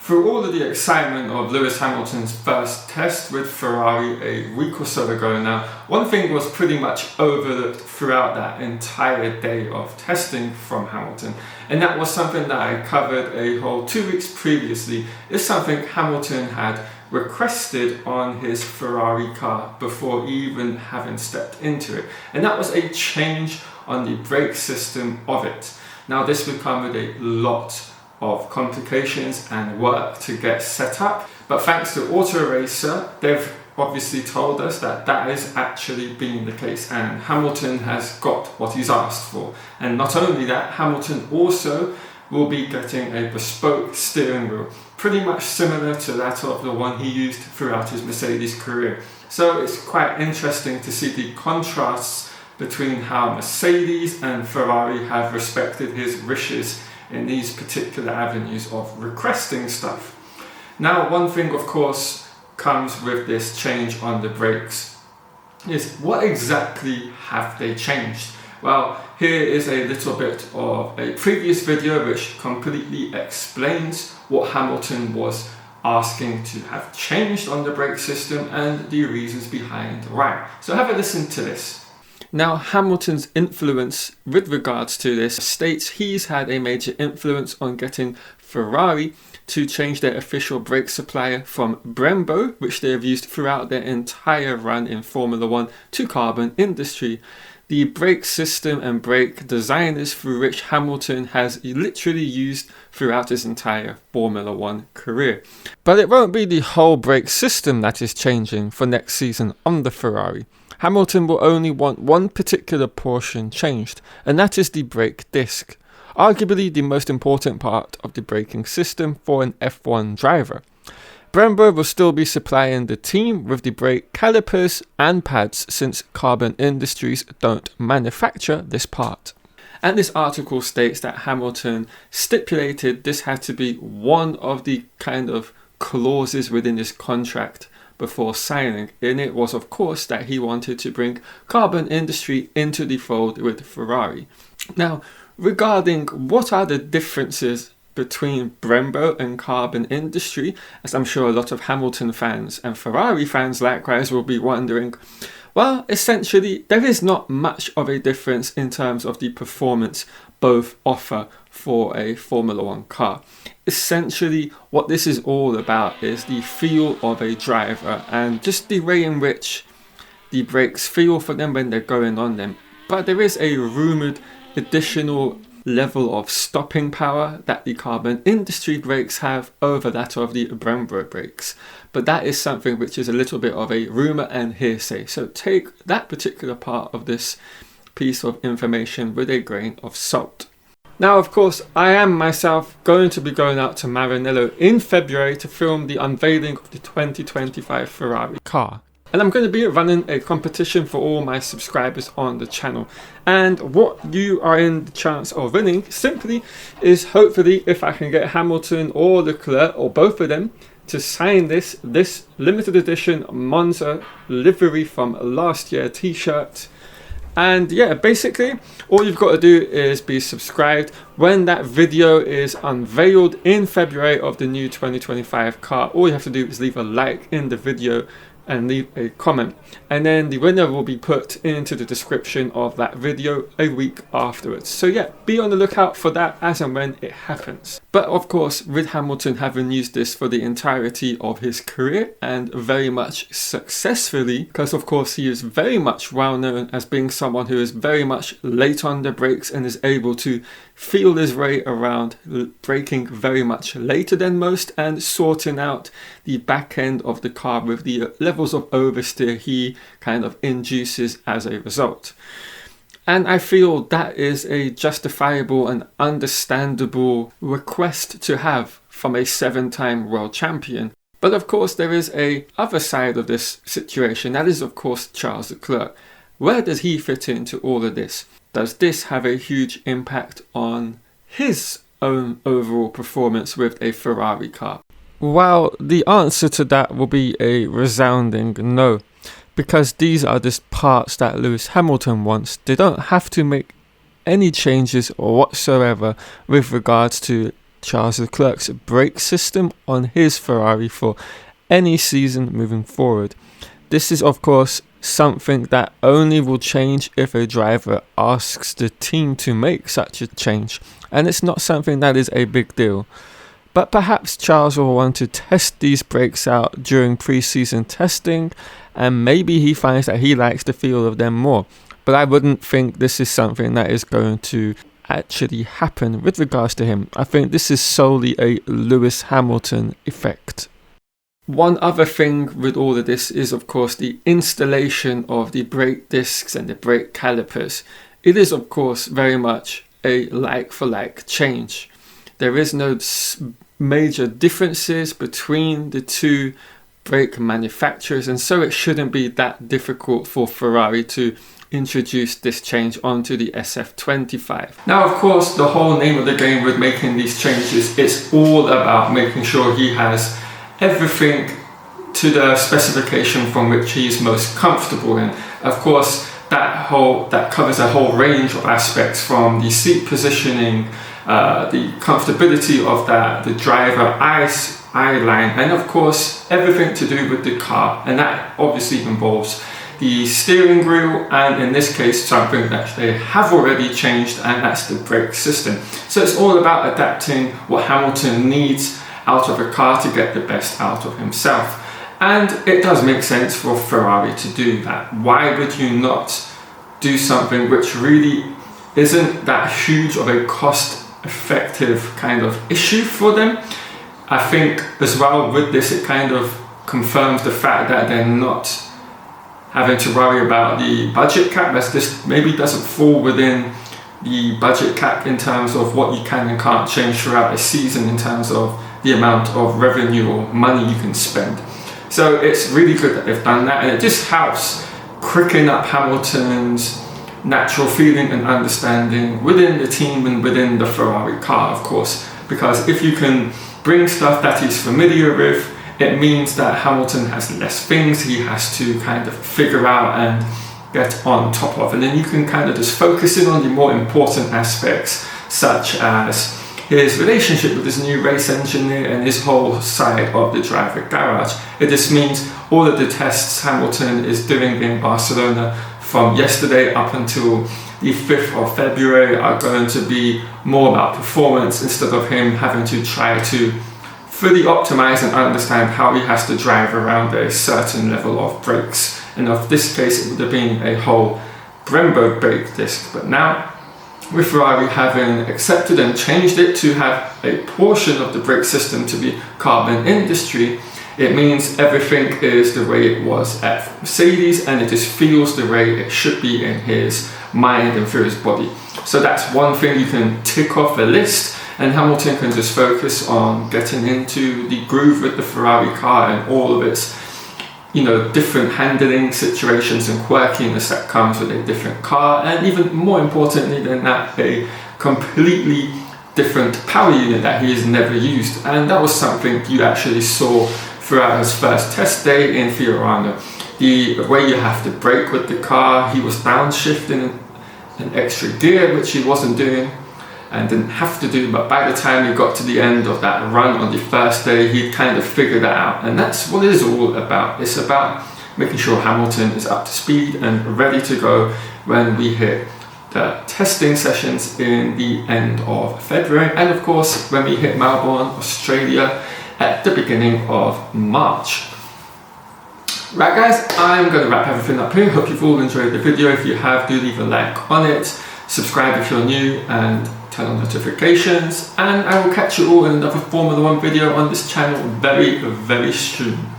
Through all of the excitement of Lewis Hamilton's first test with Ferrari a week or so ago now, one thing was pretty much overlooked throughout that entire day of testing from Hamilton, and that was something that I covered a whole 2 weeks previously. It's something Hamilton had requested on his Ferrari car before even having stepped into it, and that was a change on the brake system of it. Now this would come with a lot of complications and work to get set up, but thanks to Auto Racer, they've obviously told us that that is actually being the case, and Hamilton has got what he's asked for. And not only that, Hamilton also will be getting a bespoke steering wheel, pretty much similar to that of the one he used throughout his Mercedes career. So it's quite interesting to see the contrasts between how Mercedes and Ferrari have respected his wishes in these particular avenues of requesting stuff. Now, one thing of course comes with this change on the brakes is what exactly have they changed? Well, here is a little bit of a previous video which completely explains what Hamilton was asking to have changed on the brake system and the reasons behind why. So have a listen to this. Now, Hamilton's influence with regards to this states he's had a major influence on getting Ferrari to change their official brake supplier from Brembo, which they have used throughout their entire run in Formula 1, to Carbon Industry, the brake system and brake designers through which Hamilton has literally used throughout his entire Formula 1 career. But it won't be the whole brake system that is changing for next season on the Ferrari. Hamilton will only want one particular portion changed, and that is the brake disc, arguably the most important part of the braking system for an F1 driver. Brembo will still be supplying the team with the brake calipers and pads since Carbon Industries don't manufacture this part. And this article states that Hamilton stipulated this had to be one of the kind of clauses within his contract before signing, and it was of course that he wanted to bring Carbon Industry into the fold with Ferrari. Now, regarding what are the differences between Brembo and Carbon Industry, as I'm sure a lot of Hamilton fans and Ferrari fans likewise will be wondering, well, essentially there is not much of a difference in terms of the performance both offer for a Formula 1 car. Essentially, what this is all about is the feel of a driver and just the way in which the brakes feel for them when they're going on them. But there is a rumoured additional level of stopping power that the Carbon Industry brakes have over that of the Brembo brakes. But that is something which is a little bit of a rumour and hearsay. So take that particular part of this piece of information with a grain of salt. Now, of course, I am myself going to be going out to Maranello in February to film the unveiling of the 2025 Ferrari car. And I'm going to be running a competition for all my subscribers on the channel. And what you are in the chance of winning simply is hopefully if I can get Hamilton or Leclerc or both of them to sign this limited edition Monza livery from last year t-shirt. And yeah, basically, all you've got to do is be subscribed. When that video is unveiled in February of the new 2025 car, all you have to do is leave a like in the video and leave a comment, and then the winner will be put into the description of that video a week afterwards. So yeah, be on the lookout for that as and when it happens. But of course, with Hamilton having used this for the entirety of his career and very much successfully, because of course he is very much well known as being someone who is very much late on the brakes and is able to feel his way around braking very much later than most and sorting out the back end of the car with the levels of oversteer he kind of induces as a result. And I feel that is a justifiable and understandable request to have from a 7-time world champion. But of course there is a other side of this situation, that is of course Charles Leclerc. Where does he fit into all of this? Does this have a huge impact on his own overall performance with a Ferrari car? Well, the answer to that will be a resounding no, because these are just parts that Lewis Hamilton wants. They don't have to make any changes whatsoever with regards to Charles Leclerc's brake system on his Ferrari for any season moving forward. This is of course something that only will change if a driver asks the team to make such a change, and it's not something that is a big deal. But perhaps Charles will want to test these brakes out during pre-season testing, and maybe he finds that he likes the feel of them more. But I wouldn't think this is something that is going to actually happen with regards to him. I think this is solely a Lewis Hamilton effect. One other thing with all of this is of course the installation of the brake discs and the brake calipers. It is of course very much a like for like change. There is no major differences between the two brake manufacturers, and so it shouldn't be that difficult for Ferrari to introduce this change onto the SF25. Now of course the whole name of the game with making these changes is all about making sure he has everything to the specification from which he's most comfortable in. Of course that covers a whole range of aspects, from the seat positioning, the comfortability of that, the driver eye line, and of course everything to do with the car, and that obviously involves the steering wheel, and in this case something that they have already changed, and that's the brake system. So it's all about adapting what Hamilton needs out of a car to get the best out of himself. And it does make sense for Ferrari to do that. Why would you not do something which really isn't that huge of a cost effective kind of issue for them? I think as well with this it kind of confirms the fact that they're not having to worry about the budget cap, as this maybe doesn't fall within the budget cap in terms of what you can and can't change throughout a season in terms of the amount of revenue or money you can spend. So it's really good that they've done that, and it just helps quicken up Hamilton's natural feeling and understanding within the team and within the Ferrari car, of course, because if you can bring stuff that he's familiar with, it means that Hamilton has less things he has to kind of figure out and get on top of, and then you can kind of just focus in on the more important aspects, such as his relationship with his new race engineer and his whole side of the driver garage. It just means all of the tests Hamilton is doing in Barcelona from yesterday up until the 5th of February are going to be more about performance, instead of him having to try to fully optimize and understand how he has to drive around a certain level of brakes. And in this case it would have been a whole Brembo brake disc, but now with Ferrari having accepted and changed it to have a portion of the brake system to be carbon industry, it means everything is the way it was at Mercedes, and it just feels the way it should be in his mind and through his body. So that's one thing you can tick off the list, and Hamilton can just focus on getting into the groove with the Ferrari car and all of its different handling situations and quirkiness that comes with a different car, and even more importantly than that, a completely different power unit that he has never used. And that was something you actually saw throughout his first test day in Fiorano. The way you have to brake with the car, he was downshifting an extra gear, which he wasn't doing and didn't have to do, but by the time he got to the end of that run on the first day, he'd kind of figured that out. And that's what it is all about. It's about making sure Hamilton is up to speed and ready to go when we hit the testing sessions in the end of February, and of course when we hit Melbourne, Australia at the beginning of March. Right guys, I'm going to wrap everything up here. Hope you've all enjoyed the video. If you have, do leave a like on it, subscribe if you're new, and turn on notifications, and I will catch you all in another Formula 1 video on this channel very, very soon.